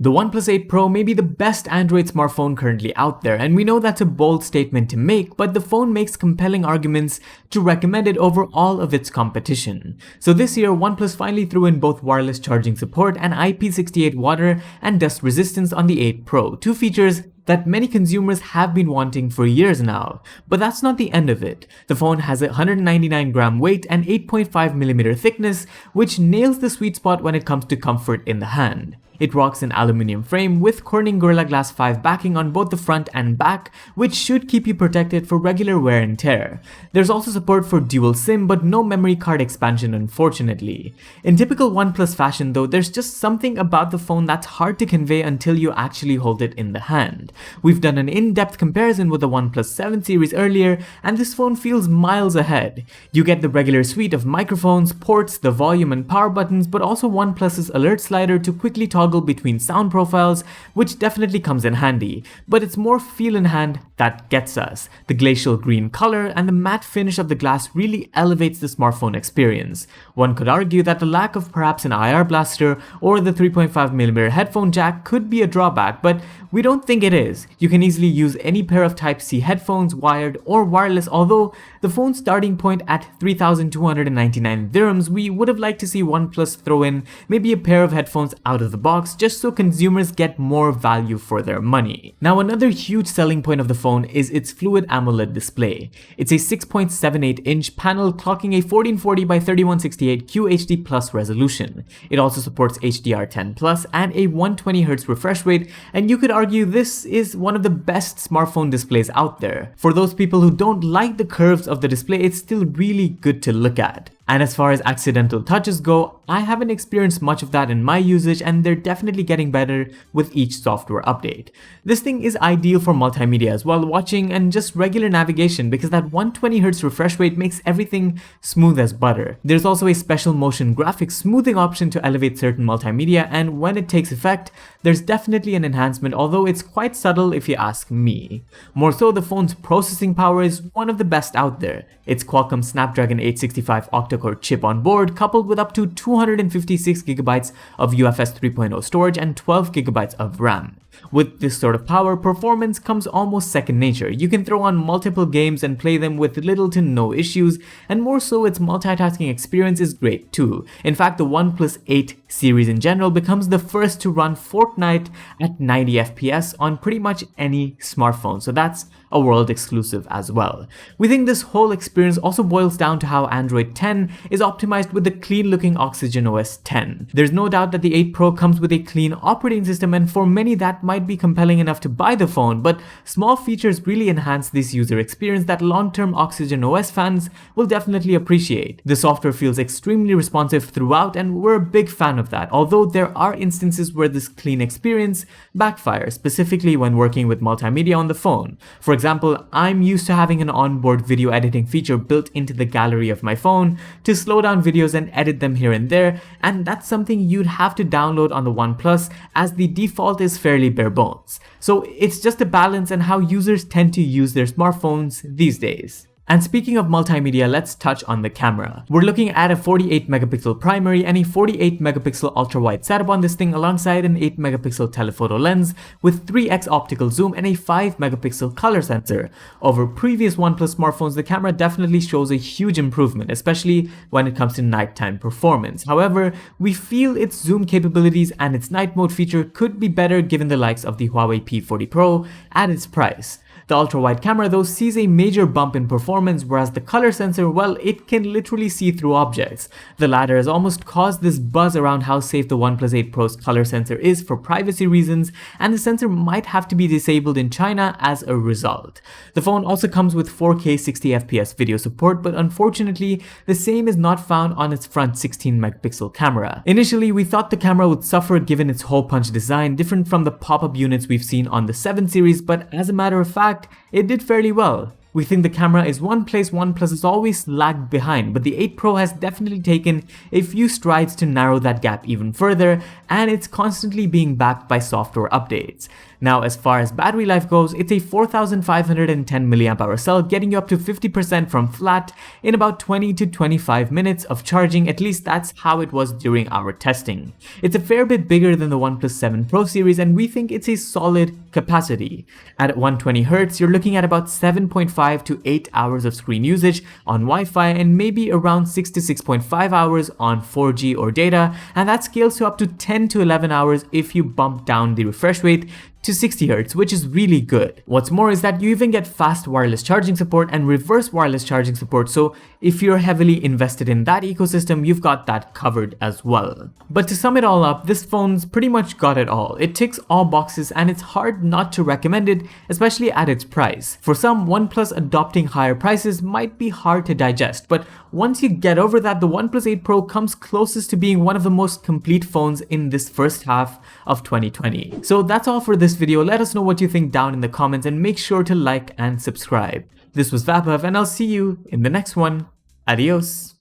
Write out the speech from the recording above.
The OnePlus 8 Pro may be the best Android smartphone currently out there, and we know that's a bold statement to make, but the phone makes compelling arguments to recommend it over all of its competition. So this year, OnePlus finally threw in both wireless charging support and IP68 water and dust resistance on the 8 Pro, two features that many consumers have been wanting for years now. But that's not the end of it. The phone has a 199-gram weight and 8.5mm thickness, which nails the sweet spot when it comes to comfort in the hand. It rocks an aluminum frame with Corning Gorilla Glass 5 backing on both the front and back, which should keep you protected for regular wear and tear. There's also support for dual SIM, but no memory card expansion, unfortunately. In typical OnePlus fashion though, there's just something about the phone that's hard to convey until you actually hold it in the hand. We've done an in-depth comparison with the OnePlus 7 series earlier, and this phone feels miles ahead. You get the regular suite of microphones, ports, the volume and power buttons, but also OnePlus's alert slider to quickly toggle between sound profiles, which definitely comes in handy, but it's more feel in hand that gets us. The glacial green color and the matte finish of the glass really elevates the smartphone experience. One could argue that the lack of perhaps an IR blaster or the 3.5mm headphone jack could be a drawback, but we don't think it is. You can easily use any pair of Type-C headphones, wired or wireless, although the phone's starting point at 3,299 dirhams, we would have liked to see OnePlus throw in maybe a pair of headphones out of the box just so consumers get more value for their money. Now, another huge selling point of the phone is its fluid AMOLED display. It's a 6.78-inch panel clocking a 1440 by 3168 QHD Plus resolution. It also supports HDR10 Plus and a 120Hz refresh rate, and you could argue this is one of the best smartphone displays out there. For those people who don't like the curves of the display, it's still really good to look at. And as far as accidental touches go, I haven't experienced much of that in my usage, and they're definitely getting better with each software update. This thing is ideal for multimedia as well, watching and just regular navigation, because that 120Hz refresh rate makes everything smooth as butter. There's also a special motion graphics smoothing option to elevate certain multimedia, and when it takes effect, there's definitely an enhancement, although it's quite subtle if you ask me. More so, the phone's processing power is one of the best out there. Its Qualcomm Snapdragon 865 octa-core chip on board, coupled with up to 256GB of UFS 3.0 storage and 12GB of RAM. With this sort of power, performance comes almost second nature. You can throw on multiple games and play them with little to no issues, and more so, its multitasking experience is great too. In fact, the OnePlus 8 series in general becomes the first to run Fortnite at 90 FPS on pretty much any smartphone, so that's a world exclusive as well. We think this whole experience also boils down to how Android 10 is optimized with the clean looking Oxygen OS 10. There's no doubt that the 8 Pro comes with a clean operating system, and for many that might be compelling enough to buy the phone, but small features really enhance this user experience that long-term Oxygen OS fans will definitely appreciate. The software feels extremely responsive throughout, and we're a big fan of that, although there are instances where this clean experience backfires, specifically when working with multimedia on the phone. For example, I'm used to having an onboard video editing feature built into the gallery of my phone to slow down videos and edit them here and there, and that's something you'd have to download on the OnePlus, as the default is fairly bare bones. So it's just a balance and how users tend to use their smartphones these days. And speaking of multimedia, let's touch on the camera. We're looking at a 48MP primary and a 48MP ultra-wide setup on this thing, alongside an 8MP telephoto lens with 3x optical zoom and a 5MP color sensor. Over previous OnePlus smartphones, the camera definitely shows a huge improvement, especially when it comes to nighttime performance. However, we feel its zoom capabilities and its night mode feature could be better given the likes of the Huawei P40 Pro at its price. The ultra-wide camera though sees a major bump in performance, whereas the color sensor, well, it can literally see through objects. The latter has almost caused this buzz around how safe the OnePlus 8 Pro's color sensor is for privacy reasons, and the sensor might have to be disabled in China as a result. The phone also comes with 4K 60fps video support, but unfortunately, the same is not found on its front 16MP camera. Initially, we thought the camera would suffer given its hole punch design, different from the pop-up units we've seen on the 7 series, but as a matter of fact, it did fairly well. We think the camera is one place OnePlus has always lagged behind, but the 8 Pro has definitely taken a few strides to narrow that gap even further, and it's constantly being backed by software updates. Now, as far as battery life goes, it's a 4510 mAh cell, getting you up to 50% from flat in about 20 to 25 minutes of charging. At least that's how it was during our testing. It's a fair bit bigger than the OnePlus 7 Pro series, and we think it's a solid capacity. At 120Hz, you're looking at about 7.5 to 8 hours of screen usage on Wi-Fi and maybe around 6 to 6.5 hours on 4G or data, and that scales to up to 10 to 11 hours if you bump down the refresh rate to 60Hz, which is really good. What's more is that you even get fast wireless charging support and reverse wireless charging support, so if you're heavily invested in that ecosystem, you've got that covered as well. But to sum it all up, this phone's pretty much got it all. It ticks all boxes and it's hard not to recommend it, especially at its price. For some, OnePlus adopting higher prices might be hard to digest, but once you get over that, the OnePlus 8 Pro comes closest to being one of the most complete phones in this first half of 2020. So that's all for this video. Let us know what you think down in the comments and make sure to like and subscribe. This was Vaibhav and I'll see you in the next one. Adios.